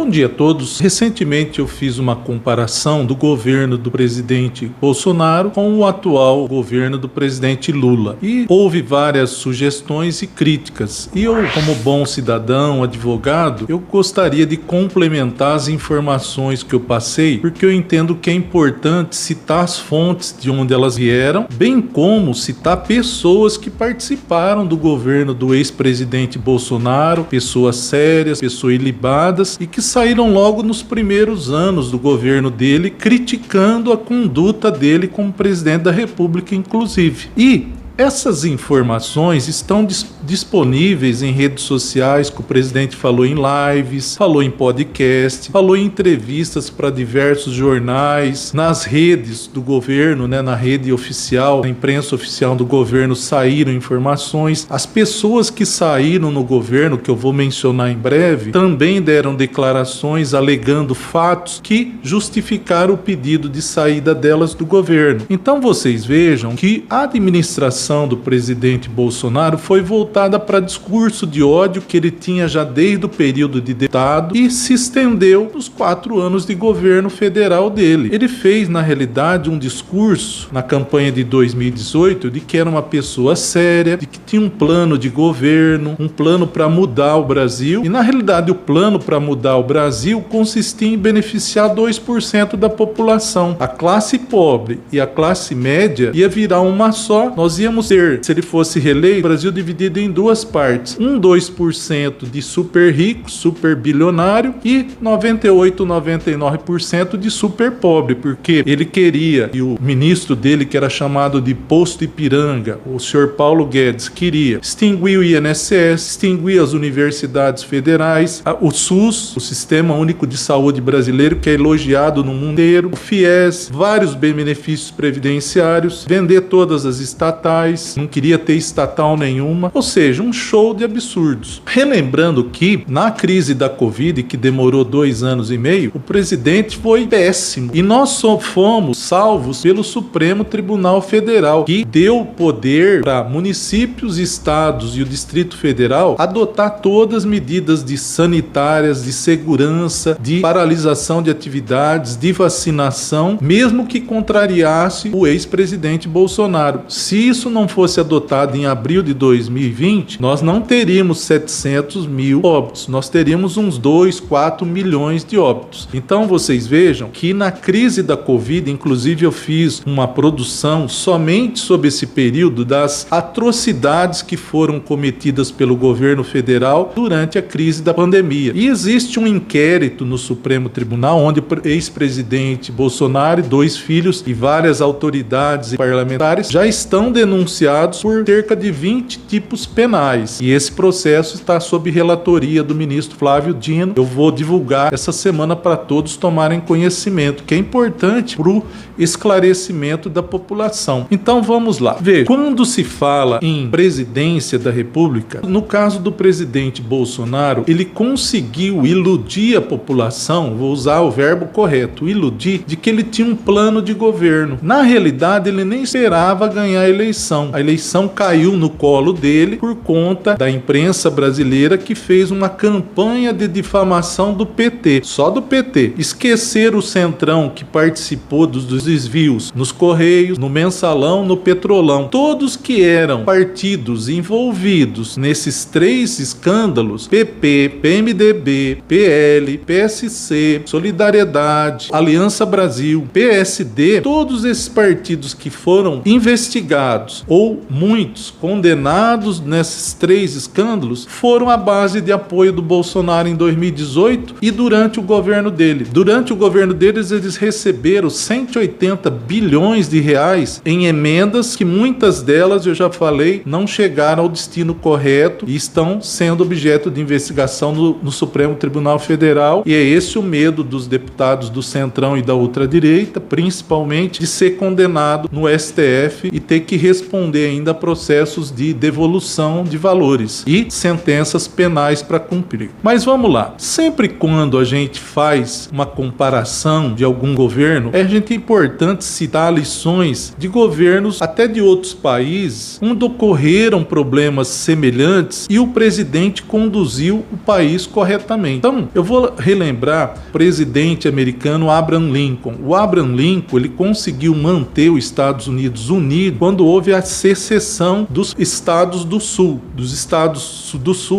Bom dia a todos. Recentemente eu fiz uma comparação do governo do presidente Bolsonaro com o atual governo do presidente Lula. E houve várias sugestões e críticas. E eu, como bom cidadão, advogado, eu gostaria de complementar as informações que eu passei, porque eu entendo que é importante citar as fontes de onde elas vieram, bem como citar pessoas que participaram do governo do ex-presidente Bolsonaro, pessoas sérias, pessoas ilibadas e que saíram logo nos primeiros anos do governo dele criticando a conduta dele como presidente da República, inclusive. E essas informações estão disponíveis em redes sociais, que o presidente falou em lives, falou em podcast, falou em entrevistas para diversos jornais, nas redes do governo, na rede oficial, na imprensa oficial do governo saíram informações. As pessoas que saíram no governo, que eu vou mencionar em breve, também deram declarações alegando fatos que justificaram o pedido de saída delas do governo. Então vocês vejam que a administração do presidente Bolsonaro foi voltada para discurso de ódio que ele tinha já desde o período de deputado e se estendeu nos 4 anos de governo federal dele. Ele fez, na realidade, um discurso na campanha de 2018 de que era uma pessoa séria, de que tinha um plano de governo, um plano para mudar o Brasil. E, na realidade, o plano para mudar o Brasil consistia em beneficiar 2% da população. A classe pobre e a classe média ia virar uma só. Nós íamos ter, se ele fosse reeleito, o Brasil dividido em 2 partes. 2% de super rico, super bilionário e 99% de super pobre, porque ele queria, e o ministro dele, que era chamado de Posto Ipiranga, o senhor Paulo Guedes, queria extinguir o INSS, extinguir as universidades federais, o SUS, o Sistema Único de Saúde Brasileiro, que é elogiado no mundo inteiro, o FIES, vários benefícios previdenciários, vender todas as estatais, não queria ter estatal nenhuma, ou seja, um show de absurdos. Relembrando que na crise da Covid, que demorou 2 anos e meio, o presidente foi péssimo e nós só fomos salvos pelo Supremo Tribunal Federal, que deu poder para municípios, estados e o Distrito Federal adotar todas as medidas sanitárias, de segurança, de paralisação de atividades, de vacinação, mesmo que contrariasse o ex-presidente Bolsonaro. Se isso não fosse adotado em abril de 2020, nós não teríamos 700 mil óbitos, nós teríamos uns 2, 4 milhões de óbitos. Então vocês vejam que na crise da Covid, inclusive eu fiz uma produção somente sobre esse período das atrocidades que foram cometidas pelo governo federal durante a crise da pandemia. E existe um inquérito no Supremo Tribunal onde o ex-presidente Bolsonaro, 2 filhos e várias autoridades e parlamentares já estão denunciados por cerca de 20 tipos penais. E esse processo está sob relatoria do ministro Flávio Dino. Eu vou divulgar essa semana para todos tomarem conhecimento, que é importante para o esclarecimento da população. Então vamos lá. Veja, quando se fala em presidência da República, no caso do presidente Bolsonaro, ele conseguiu iludir a população, vou usar o verbo correto, iludir, de que ele tinha um plano de governo. Na realidade, ele nem esperava ganhar a eleição. A eleição caiu no colo dele por conta da imprensa brasileira, que fez uma campanha de difamação do PT, só do PT. Esquecer o Centrão, que participou dos desvios nos Correios, no Mensalão, no Petrolão. Todos que eram partidos envolvidos nesses 3 escândalos, PP, PMDB, PL, PSC, Solidariedade, Aliança Brasil, PSD, todos esses partidos que foram investigados ou muitos condenados nesses 3 escândalos foram à base de apoio do Bolsonaro em 2018 e durante o governo dele. Durante o governo deles, eles receberam 180 bilhões de reais em emendas que muitas delas, eu já falei, não chegaram ao destino correto e estão sendo objeto de investigação no Supremo Tribunal Federal. E é esse o medo dos deputados do Centrão e da ultradireita, principalmente, de ser condenado no STF e ter que responder responder ainda a processos de devolução de valores e sentenças penais para cumprir. Mas vamos lá, sempre quando a gente faz uma comparação de algum governo, é importante citar lições de governos até de outros países onde ocorreram problemas semelhantes e o presidente conduziu o país corretamente. Então, eu vou relembrar o presidente americano Abraham Lincoln. O Abraham Lincoln, ele conseguiu manter os Estados Unidos unidos quando houve a secessão dos estados do sul,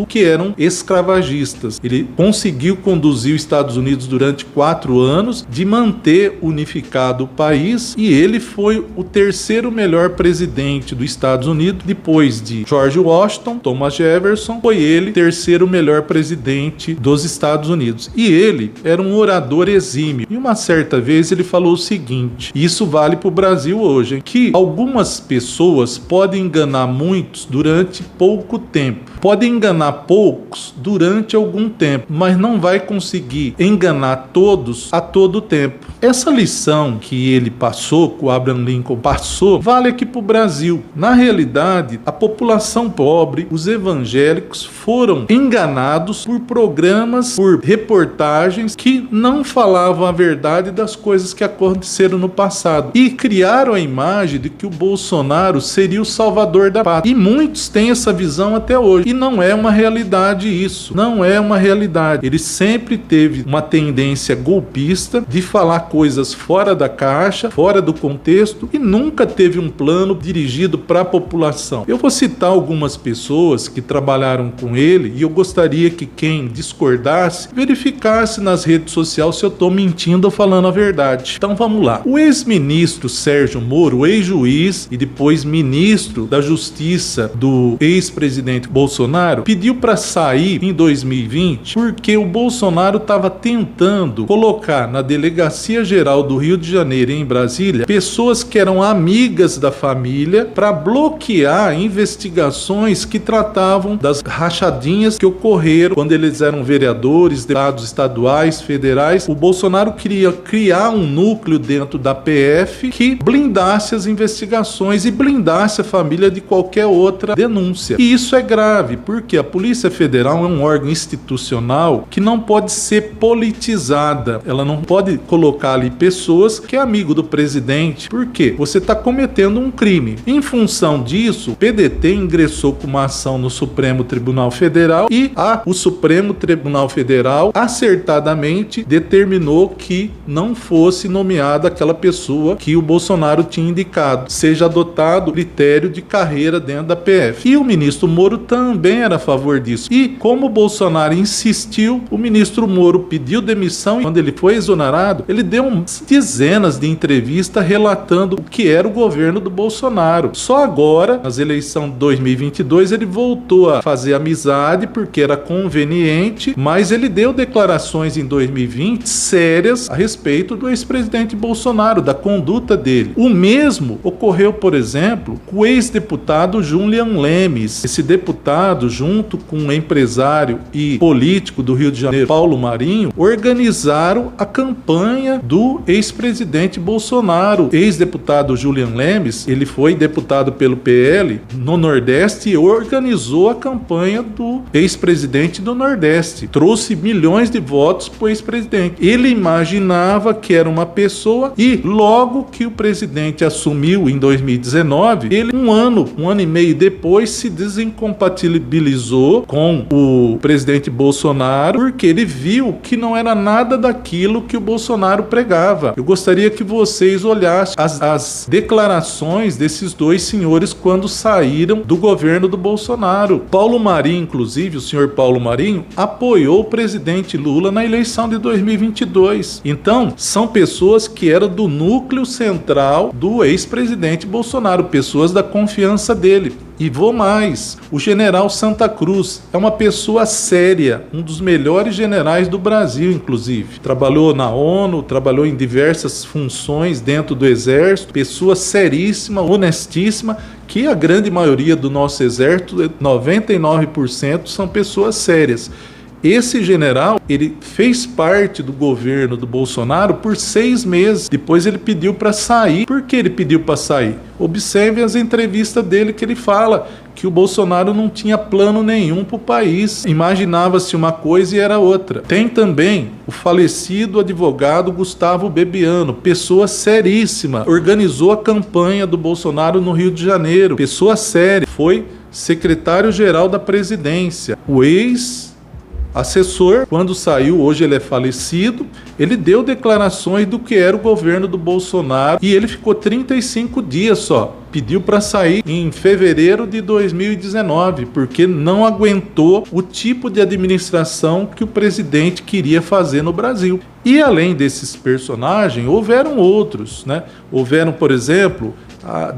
que eram escravagistas. Ele conseguiu conduzir os Estados Unidos durante 4 anos, de manter unificado o país, e ele foi o terceiro melhor presidente dos Estados Unidos, depois de George Washington, Thomas Jefferson, foi ele o terceiro melhor presidente dos Estados Unidos. E ele era um orador exímio. E uma certa vez ele falou o seguinte, e isso vale para o Brasil hoje, hein, que algumas pessoas podem enganar muitos durante pouco tempo. Podem enganar poucos durante algum tempo, mas não vai conseguir enganar todos a todo tempo. Essa lição que ele passou, que o Abraham Lincoln passou, vale aqui para o Brasil. Na realidade, a população pobre, os evangélicos, foram enganados por programas, por reportagens que não falavam a verdade das coisas que aconteceram no passado. E criaram a imagem de que o Bolsonaro seria o salvador da pátria. E muitos têm essa visão até hoje. E não é uma realidade isso. Não é uma realidade. Ele sempre teve uma tendência golpista de falar coisas fora da caixa, fora do contexto, e nunca teve um plano dirigido para a população. Eu vou citar algumas pessoas que trabalharam com ele e eu gostaria que quem discordasse verificasse nas redes sociais se eu estou mentindo ou falando a verdade. Então vamos lá. O ex-ministro Sérgio Moro, o ex-juiz e depois ministro da Justiça do ex-presidente Bolsonaro, pediu para sair em 2020 porque o Bolsonaro estava tentando colocar na Delegacia Geral do Rio de Janeiro, em Brasília, pessoas que eram amigas da família para bloquear investigações que tratavam das rachadinhas que ocorreram quando eles eram vereadores, deputados estaduais, federais. O Bolsonaro queria criar um núcleo dentro da PF que blindasse as investigações e blindasse a família de qualquer outra denúncia. E isso é grave, porque a Polícia Federal é um órgão institucional que não pode ser politizada. Ela não pode colocar ali pessoas que é amigo do presidente. Por quê? Você está cometendo um crime. Em função disso, o PDT ingressou com uma ação no Supremo Tribunal Federal e o Supremo Tribunal Federal acertadamente determinou que não fosse nomeada aquela pessoa que o Bolsonaro tinha indicado, seja adotado o critério de carreira dentro da PF. E o ministro Moro também era a favor disso. E como o Bolsonaro insistiu, o ministro Moro pediu demissão e quando ele foi exonerado, ele deu dezenas de entrevistas relatando o que era o governo do Bolsonaro. Só agora, nas eleições de 2022, ele voltou a fazer amizade porque era conveniente, mas ele deu declarações em 2020 sérias a respeito do ex-presidente Bolsonaro, da conduta dele. O mesmo ocorreu, por exemplo, com o ex-deputado Julian Lemes. Esse deputado, junto com um empresário e político do Rio de Janeiro, Paulo Marinho, organizaram a campanha do ex-presidente Bolsonaro. Ex-deputado Julian Lemes, ele foi deputado pelo PL no Nordeste e organizou a campanha do ex-presidente do Nordeste. Trouxe milhões de votos para o ex-presidente. Ele imaginava que era uma pessoa e logo que o presidente assumiu em 2019, ele um ano e meio depois se desincompatibilizou com o presidente Bolsonaro porque ele viu que não era nada daquilo que o Bolsonaro pregava. Eu gostaria que vocês olhassem as declarações desses dois senhores quando saíram do governo do Bolsonaro. Paulo Marinho, inclusive, o senhor Paulo Marinho, apoiou o presidente Lula na eleição de 2022. Então, são pessoas que eram do núcleo central do ex-presidente Bolsonaro, pessoas da confiança dele. E vou mais, o general Santa Cruz é uma pessoa séria, um dos melhores generais do Brasil, inclusive. Trabalhou na ONU, trabalhou em diversas funções dentro do Exército, pessoa seríssima, honestíssima, que a grande maioria do nosso Exército, 99%, são pessoas sérias. Esse general, ele fez parte do governo do Bolsonaro por 6 meses. Depois ele pediu para sair. Por que ele pediu para sair? Observe as entrevistas dele que ele fala que o Bolsonaro não tinha plano nenhum para o país. Imaginava-se uma coisa e era outra. Tem também o falecido advogado Gustavo Bebiano, pessoa seríssima, organizou a campanha do Bolsonaro no Rio de Janeiro, pessoa séria, foi secretário-geral da presidência. O ex-assessor, quando saiu, hoje ele é falecido, ele deu declarações do que era o governo do Bolsonaro e ele ficou 35 dias só. Pediu para sair em fevereiro de 2019, porque não aguentou o tipo de administração que o presidente queria fazer no Brasil. E além desses personagens, houveram outros, né? Houveram, por exemplo, a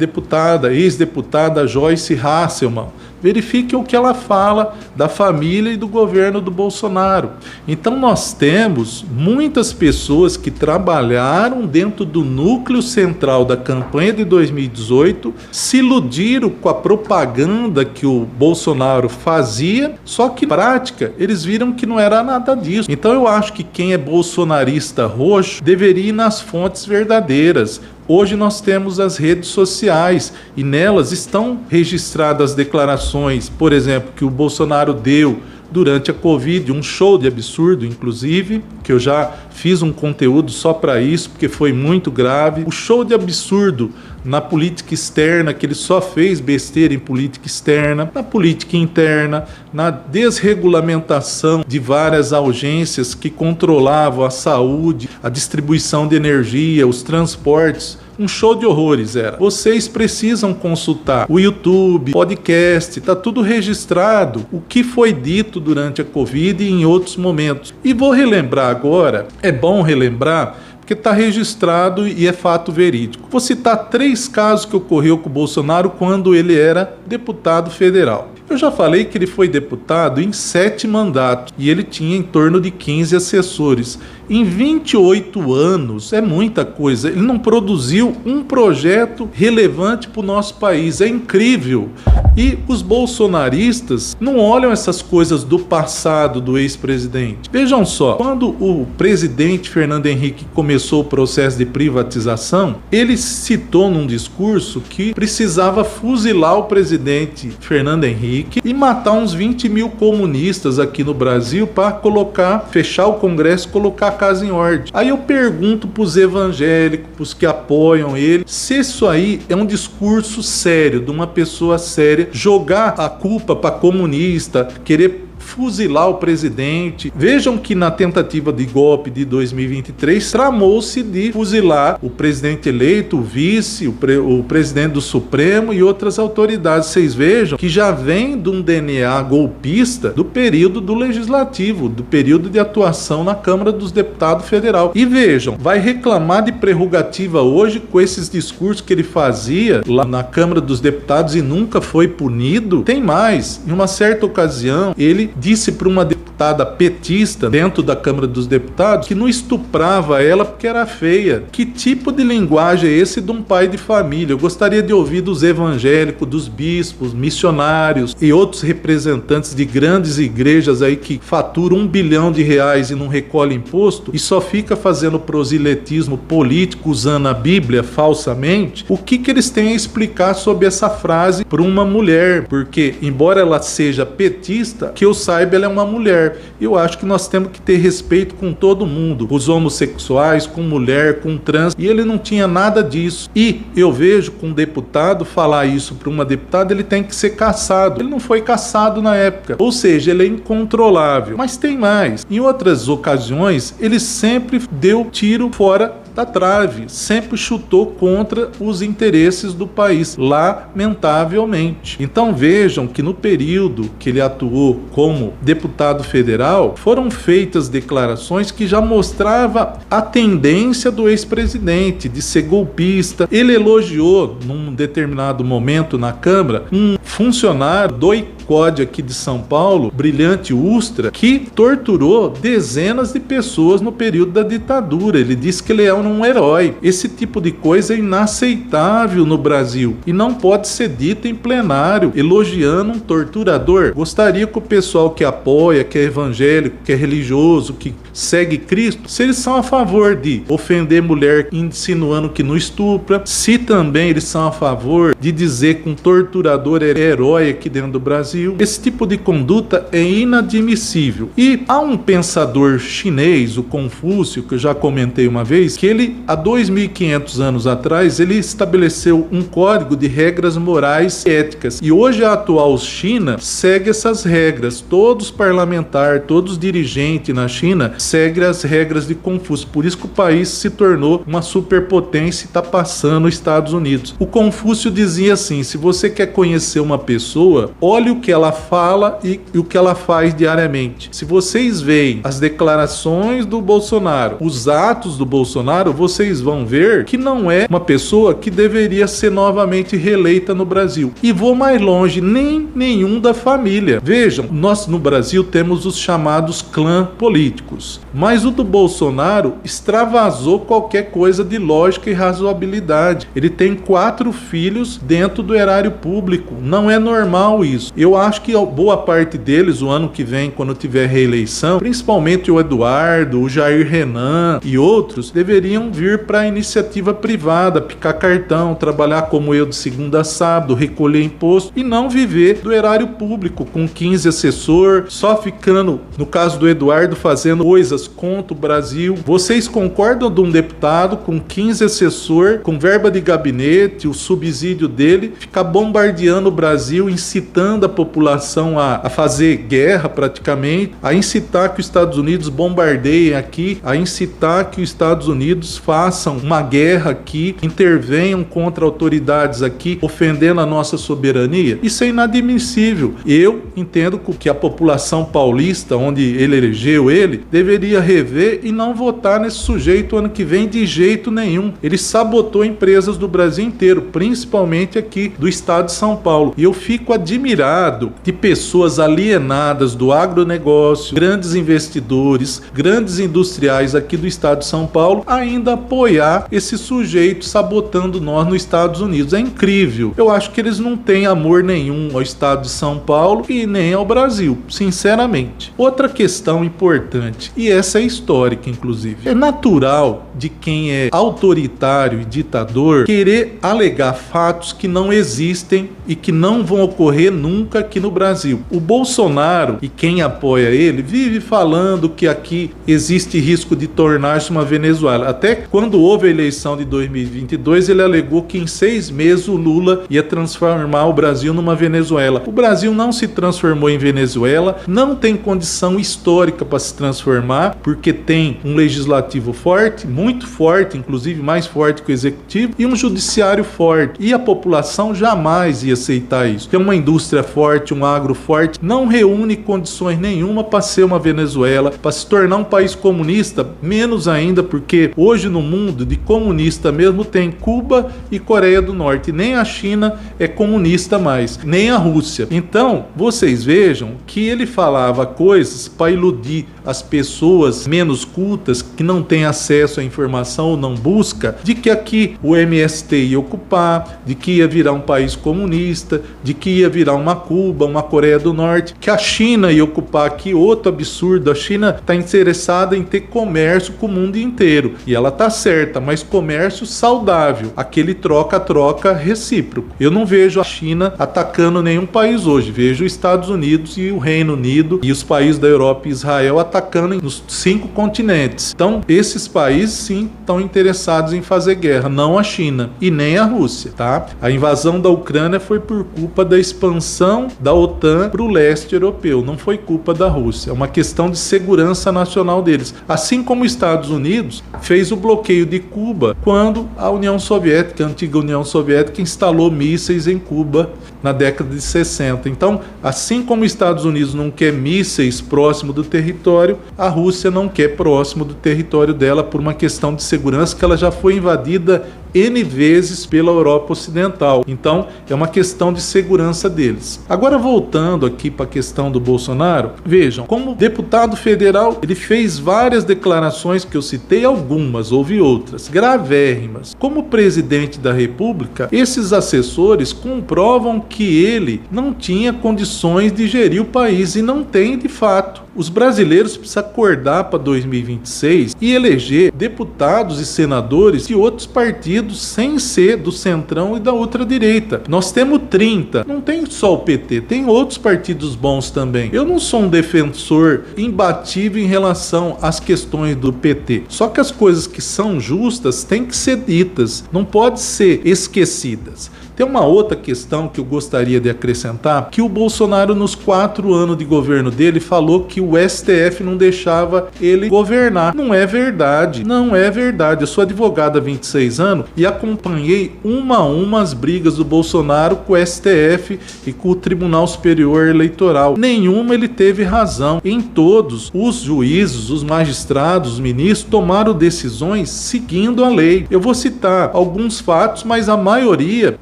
ex-deputada Joyce Hasselmann. Verifique o que ela fala da família e do governo do Bolsonaro. Então nós temos muitas pessoas que trabalharam dentro do núcleo central da campanha de 2018, se iludiram com a propaganda que o Bolsonaro fazia, só que na prática eles viram que não era nada disso. Então eu acho que quem é bolsonarista roxo deveria ir nas fontes verdadeiras. Hoje nós temos as redes sociais e nelas estão registradas declarações, por exemplo, que o Bolsonaro deu durante a Covid, um show de absurdo, inclusive, que eu já fiz um conteúdo só para isso, porque foi muito grave. O show de absurdo na política externa, que ele só fez besteira em política externa, na política interna, na desregulamentação de várias agências que controlavam a saúde, a distribuição de energia, os transportes. Um show de horrores era. Vocês precisam consultar o YouTube, podcast, está tudo registrado, o que foi dito durante a Covid e em outros momentos. E vou relembrar agora, é bom relembrar, porque está registrado e é fato verídico. Vou citar 3 casos que ocorreu com o Bolsonaro quando ele era deputado federal. Eu já falei que ele foi deputado em 7 mandatos e ele tinha em torno de 15 assessores. Em 28 anos, é muita coisa, ele não produziu um projeto relevante para o nosso país, é incrível. E os bolsonaristas não olham essas coisas do passado do ex-presidente. Vejam só, quando o presidente Fernando Henrique começou o processo de privatização, ele citou num discurso que precisava fuzilar o presidente Fernando Henrique e matar uns 20 mil comunistas aqui no Brasil para fechar o Congresso e colocar a casa em ordem. Aí eu pergunto para os evangélicos, para os que apoiam ele, se isso aí é um discurso sério, de uma pessoa séria, jogar a culpa para comunista, querer fuzilar o presidente. Vejam que na tentativa de golpe de 2023 tramou-se de fuzilar o presidente eleito, o vice, o presidente do Supremo e outras autoridades. Vocês vejam que já vem de um DNA golpista do período do Legislativo, do período de atuação na Câmara dos Deputados Federal. E vejam, vai reclamar de prerrogativa hoje com esses discursos que ele fazia lá na Câmara dos Deputados e nunca foi punido? Tem mais, em uma certa ocasião, ele disse para uma deputada petista dentro da Câmara dos Deputados que não estuprava ela porque era feia. Que tipo de linguagem é esse de um pai de família? Eu gostaria de ouvir dos evangélicos, dos bispos, missionários e outros representantes de grandes igrejas aí que faturam R$1 bilhão e não recolhe imposto e só fica fazendo proselitismo político usando a Bíblia falsamente. O que eles têm a explicar sobre essa frase para uma mulher? Porque, embora ela seja petista, que eu saiba, ela é uma mulher. Eu acho que nós temos que ter respeito com todo mundo, os homossexuais, com mulher, com trans, e ele não tinha nada disso. E eu vejo que um deputado falar isso para uma deputada, ele tem que ser caçado. Ele não foi caçado na época, ou seja, ele é incontrolável. Mas tem mais, em outras ocasiões, ele sempre deu tiro fora da trave, sempre chutou contra os interesses do país, lamentavelmente. Então vejam que no período que ele atuou como deputado federal, foram feitas declarações que já mostrava a tendência do ex-presidente de ser golpista. Ele elogiou, num determinado momento na Câmara, um funcionário do COD aqui de São Paulo, Brilhante Ustra, que torturou dezenas de pessoas no período da ditadura. Ele disse que ele é um herói. Esse tipo de coisa é inaceitável no Brasil e não pode ser dito em plenário, elogiando um torturador. Gostaria que o pessoal que apoia, que é evangélico, que é religioso, que segue Cristo, se eles são a favor de ofender mulher insinuando que não estupra, se também eles são a favor de dizer que um torturador é herói aqui dentro do Brasil. Esse tipo de conduta é inadmissível. E há um pensador chinês, o Confúcio, que eu já comentei uma vez, que ele, há 2.500 anos atrás, ele estabeleceu um código de regras morais e éticas. E hoje a atual China segue essas regras. Todos parlamentares, todos dirigentes na China seguem as regras de Confúcio. Por isso que o país se tornou uma superpotência e está passando os Estados Unidos. O Confúcio dizia assim: se você quer conhecer uma pessoa, olhe o que ela fala e o que ela faz diariamente. Se vocês veem as declarações do Bolsonaro, os atos do Bolsonaro, vocês vão ver que não é uma pessoa que deveria ser novamente reeleita no Brasil. E vou mais longe, nem nenhum da família. Vejam, nós no Brasil temos os chamados clãs políticos, mas o do Bolsonaro extravasou qualquer coisa de lógica e razoabilidade. Ele tem 4 filhos dentro do erário público. Não é normal isso. Eu acho que boa parte deles, o ano que vem, quando tiver reeleição, principalmente o Eduardo, o Jair Renan e outros, deveriam vir para a iniciativa privada, picar cartão, trabalhar como eu de segunda a sábado, recolher imposto e não viver do erário público com 15 assessor, só ficando, no caso do Eduardo, fazendo coisas contra o Brasil. Vocês concordam de um deputado com 15 assessor, com verba de gabinete, o subsídio dele, ficar bombardeando o Brasil, incitando a população a fazer guerra praticamente, a incitar que os Estados Unidos bombardeiem aqui, a incitar que os Estados Unidos façam uma guerra aqui, intervenham contra autoridades aqui, ofendendo a nossa soberania? Isso é inadmissível. Eu entendo que a população paulista, onde ele elegeu ele, deveria rever e não votar nesse sujeito ano que vem de jeito nenhum. Ele sabotou empresas do Brasil inteiro, principalmente aqui do estado de São Paulo. E eu fico admirado de pessoas alienadas do agronegócio, grandes investidores, grandes industriais aqui do estado de São Paulo, ainda apoiar esse sujeito sabotando nós nos Estados Unidos. É incrível. Eu acho que eles não têm amor nenhum ao estado de São Paulo e nem ao Brasil, sinceramente. Outra questão importante, e essa é histórica inclusive, é natural de quem é autoritário e ditador querer alegar fatos que não existem e que não vão ocorrer nunca aqui no Brasil. O Bolsonaro e quem apoia ele vive falando que aqui existe risco de tornar-se uma Venezuela. Até quando houve a eleição de 2022, ele alegou que em 6 meses o Lula ia transformar o Brasil numa Venezuela. O Brasil não se transformou em Venezuela, não tem condição histórica para se transformar, porque tem um legislativo forte, muito forte, inclusive mais forte que o executivo, e um judiciário forte. E a população jamais ia aceitar isso. Tem uma indústria forte, um agro forte, não reúne condições nenhuma para ser uma Venezuela, para se tornar um país comunista, menos ainda, porque hoje no mundo de comunista mesmo tem Cuba e Coreia do Norte. Nem a China é comunista mais, nem a Rússia. Então, vocês vejam que ele falava coisas para iludir as pessoas menos cultas, que não têm acesso à informação ou não busca, de que aqui o MST ia ocupar, de que ia virar um país comunista, de que ia virar uma Cuba, uma Coreia do Norte, que a China ia ocupar aqui. Outro absurdo, a China está interessada em ter comércio com o mundo inteiro, e ela está certa, mas comércio saudável, aquele troca-troca recíproco. Eu não vejo a China atacando nenhum país hoje, vejo os Estados Unidos e o Reino Unido e os países da Europa e Israel atacando nos 5 continentes. Então, esses países sim estão interessados em fazer guerra, não a China e nem a Rússia, tá? A invasão da Ucrânia foi por culpa da expansão da OTAN para o leste europeu, não foi culpa da Rússia, é uma questão de segurança nacional deles. Assim como os Estados Unidos fez o bloqueio de Cuba quando a União Soviética, a antiga União Soviética, instalou mísseis em Cuba na década de 60. Então, assim como os Estados Unidos não quer mísseis próximo do território, a Rússia não quer próximo do território dela por uma questão de segurança, que ela já foi invadida N vezes pela Europa Ocidental. Então, é uma questão de segurança deles. Agora, voltando aqui para a questão do Bolsonaro, vejam, como deputado federal, ele fez várias declarações que eu citei, algumas, houve outras, gravérrimas. Como presidente da República, esses assessores comprovam que ele não tinha condições de gerir o país, e não tem de fato. Os brasileiros precisam acordar para 2026 e eleger deputados e senadores de outros partidos sem ser do centrão e da ultradireita. Nós temos 30, não tem só o PT, tem outros partidos bons também. Eu não sou um defensor imbatível em relação às questões do PT, só que as coisas que são justas têm que ser ditas, não podem ser esquecidas. Tem uma outra questão que eu gostaria de acrescentar, que o Bolsonaro, nos 4 anos de governo dele, falou que o STF não deixava ele governar. Não é verdade, não é verdade. Eu sou advogado há 26 anos e acompanhei uma a uma as brigas do Bolsonaro com o STF e com o Tribunal Superior Eleitoral. Nenhuma ele teve razão. Em todos, os juízes, os magistrados, os ministros tomaram decisões seguindo a lei. Eu vou citar alguns fatos, mas a maioria,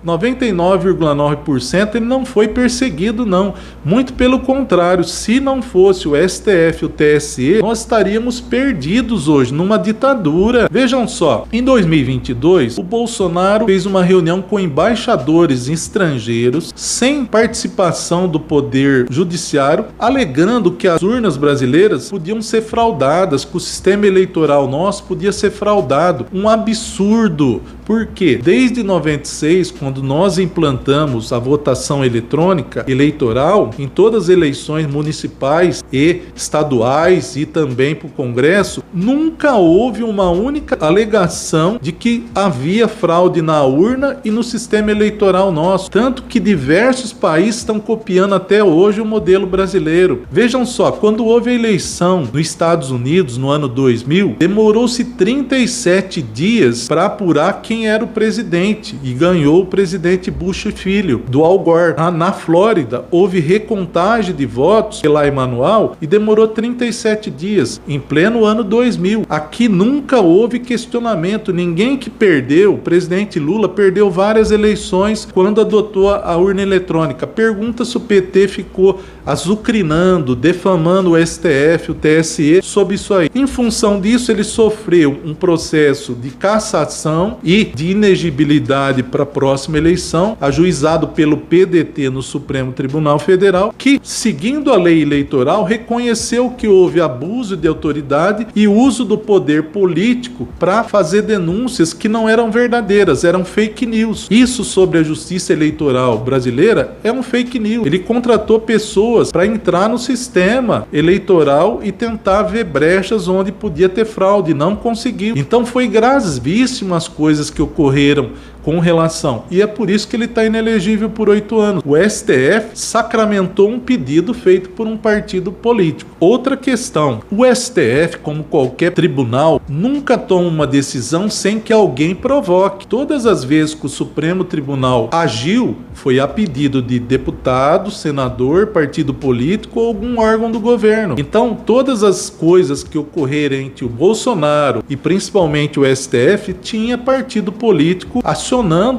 99,9%, ele não foi perseguido, não. Muito pelo contrário, se não fosse o STF e o TSE, nós estaríamos perdidos hoje, numa ditadura. Vejam só, em 2022, o Bolsonaro fez uma reunião com embaixadores estrangeiros, sem participação do Poder Judiciário, alegando que as urnas brasileiras podiam ser fraudadas, que o sistema eleitoral nosso podia ser fraudado. Um absurdo. Por quê? Desde 96, quando nós implantamos a votação eletrônica eleitoral em todas as eleições municipais e estaduais e também para o Congresso, nunca houve uma única alegação de que havia fraude na urna e no sistema eleitoral nosso. Tanto que diversos países estão copiando até hoje o modelo brasileiro. Vejam só, quando houve a eleição nos Estados Unidos no ano 2000, demorou-se 37 dias para apurar quem era o presidente, e ganhou o presidente Bush filho, do Al Gore. Na Flórida, houve recontagem de votos pela manual e demorou 37 dias, em pleno ano 2000. Aqui nunca houve questionamento. Ninguém que perdeu, o presidente Lula perdeu várias eleições quando adotou a urna eletrônica. Pergunta se o PT ficou azucrinando, defamando o STF, o TSE sobre isso aí. Em função disso, ele sofreu um processo de cassação e de inegibilidade para a próxima eleição, ajuizado pelo PDT no Supremo Tribunal Federal, que, seguindo a lei eleitoral, reconheceu que houve abuso de autoridade e uso do poder político para fazer denúncias que não eram verdadeiras, eram fake news. Isso sobre a justiça eleitoral brasileira é um fake news. Ele contratou pessoas para entrar no sistema eleitoral e tentar ver brechas onde podia ter fraude, não conseguiu. Então foi gravíssimo as coisas que ocorreram com relação, e é por isso que ele está inelegível por 8 anos. O STF sacramentou um pedido feito por um partido político. Outra questão, o STF, como qualquer tribunal, nunca toma uma decisão sem que alguém provoque. Todas as vezes que o Supremo Tribunal agiu, foi a pedido de deputado, senador, partido político ou algum órgão do governo. Então, todas as coisas que ocorreram entre o Bolsonaro e principalmente o STF, tinha partido político acionando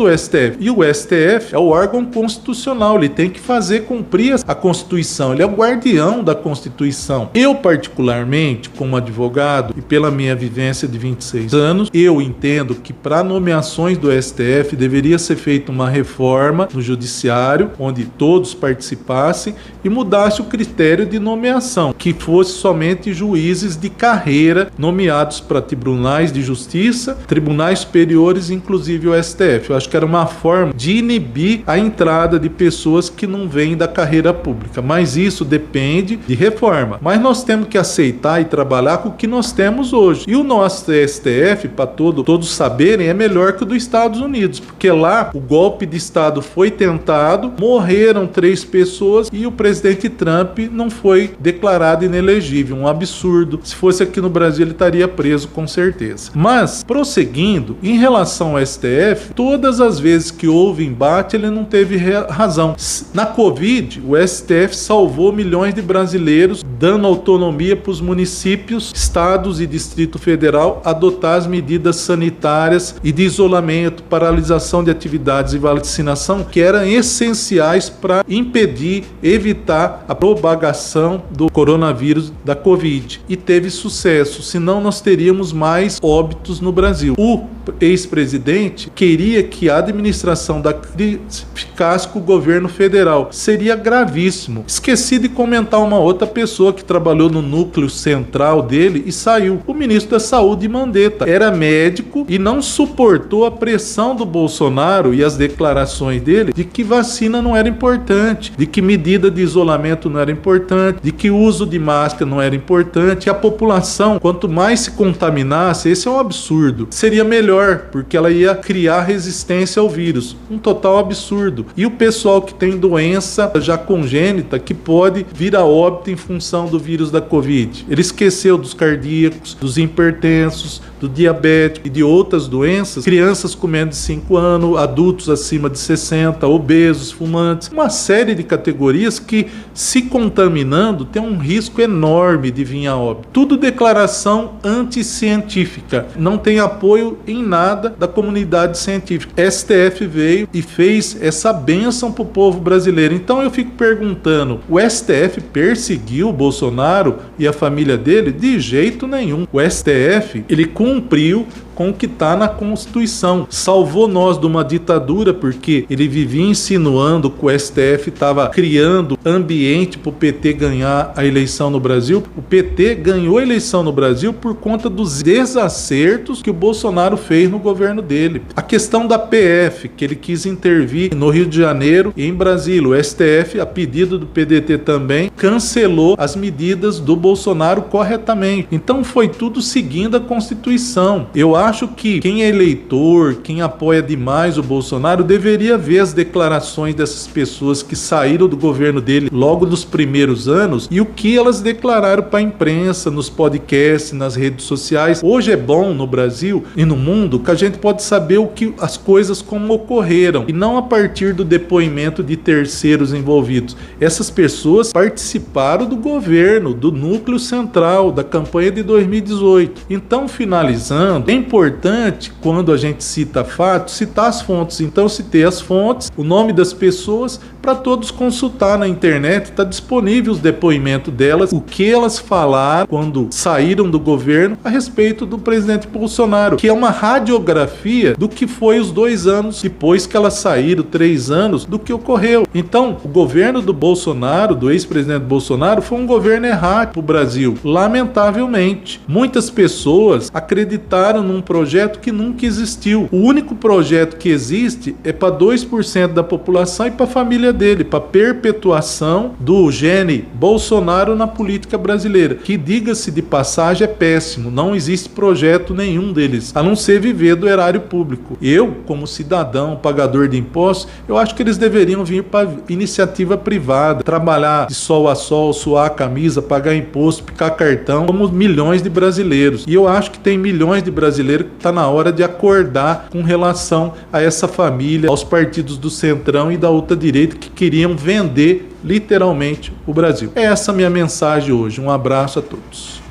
o STF. E o STF é o órgão constitucional, ele tem que fazer cumprir a Constituição, ele é o guardião da Constituição. Eu, particularmente, como advogado e pela minha vivência de 26 anos, eu entendo que para nomeações do STF deveria ser feita uma reforma no judiciário, onde todos participassem e mudasse o critério de nomeação, que fosse somente juízes de carreira nomeados para tribunais de justiça, tribunais superiores, inclusive o STF. Eu acho que era uma forma de inibir a entrada de pessoas que não vêm da carreira pública, mas isso depende de reforma. Mas nós temos que aceitar e trabalhar com o que nós temos hoje. E o nosso STF, para todos saberem, é melhor que o dos Estados Unidos, porque lá o golpe de Estado foi tentado, morreram 3 pessoas e o presidente Trump não foi declarado inelegível. Um absurdo. Se fosse aqui no Brasil, ele estaria preso com certeza. Mas, prosseguindo, em relação ao STF, Todas as vezes que houve embate, ele não teve razão. Na Covid, o STF salvou milhões de brasileiros, dando autonomia para os municípios, estados e Distrito Federal adotar as medidas sanitárias e de isolamento, paralisação de atividades e vacinação que eram essenciais para impedir, evitar a propagação do coronavírus da Covid. E teve sucesso, senão nós teríamos mais óbitos no Brasil. O ex-presidente queria que a administração da crise ficasse com o governo federal. Seria gravíssimo. Esqueci de comentar uma outra pessoa que trabalhou no núcleo central dele e saiu. O ministro da Saúde, Mandetta. Era médico e não suportou a pressão do Bolsonaro e as declarações dele de que vacina não era importante, de que medida de isolamento não era importante, de que o uso de máscara não era importante. E a população, quanto mais se contaminasse, esse é um absurdo, seria melhor, porque ela ia criar resistência ao vírus. Um total absurdo. E o pessoal que tem doença já congênita, que pode vir a óbito em função do vírus da Covid. Ele esqueceu dos cardíacos, dos hipertensos, do diabético e de outras doenças, crianças com menos de 5 anos, adultos acima de 60, obesos, fumantes, uma série de categorias que, se contaminando, tem um risco enorme de vir a óbito. Tudo declaração anticientífica, não tem apoio em nada da comunidade científica. STF veio e fez essa bênção para o povo brasileiro. Então eu fico perguntando, o STF perseguiu o Bolsonaro e a família dele? De jeito nenhum. O STF, ele cumpriu com o que está na Constituição. Salvou nós de uma ditadura, porque ele vivia insinuando que o STF estava criando ambiente para o PT ganhar a eleição no Brasil. O PT ganhou a eleição no Brasil por conta dos desacertos que o Bolsonaro fez no governo dele. A questão da PF, que ele quis intervir no Rio de Janeiro e em Brasília. O STF, a pedido do PDT também, cancelou as medidas do Bolsonaro corretamente. Então foi tudo seguindo a Constituição. Eu acho que quem é eleitor, quem apoia demais o Bolsonaro, deveria ver as declarações dessas pessoas que saíram do governo dele logo nos primeiros anos e o que elas declararam para a imprensa, nos podcasts, nas redes sociais. Hoje é bom no Brasil e no mundo que a gente pode saber as coisas como ocorreram e não a partir do depoimento de terceiros envolvidos. Essas pessoas participaram do governo, do núcleo central, da campanha de 2018. Então, finalizando, é importante, quando a gente cita fatos, citar as fontes. Então, citei as fontes, o nome das pessoas, para todos consultar na internet. Está disponível os depoimentos delas, o que elas falaram quando saíram do governo a respeito do presidente Bolsonaro, que é uma radiografia do que foi os 2 anos depois que elas saíram, 3 anos, do que ocorreu. Então, o governo do Bolsonaro, do ex-presidente Bolsonaro, foi um governo errado para o Brasil, lamentavelmente. Muitas pessoas acreditaram num projeto que nunca existiu. O único projeto que existe é para 2% da população e para a família dele, para perpetuação do gene Bolsonaro na política brasileira, que, diga-se de passagem, é péssimo. Não existe projeto nenhum deles, a não ser viver do erário público. Eu, como cidadão, pagador de impostos, eu acho que eles deveriam vir para iniciativa privada, trabalhar de sol a sol, suar a camisa, pagar imposto, picar cartão, como milhões de brasileiros. E eu acho que tem milhões de brasileiros que está na hora de acordar com relação a essa família, aos partidos do Centrão e da ultradireita que queriam vender literalmente o Brasil. É essa a minha mensagem hoje. Um abraço a todos.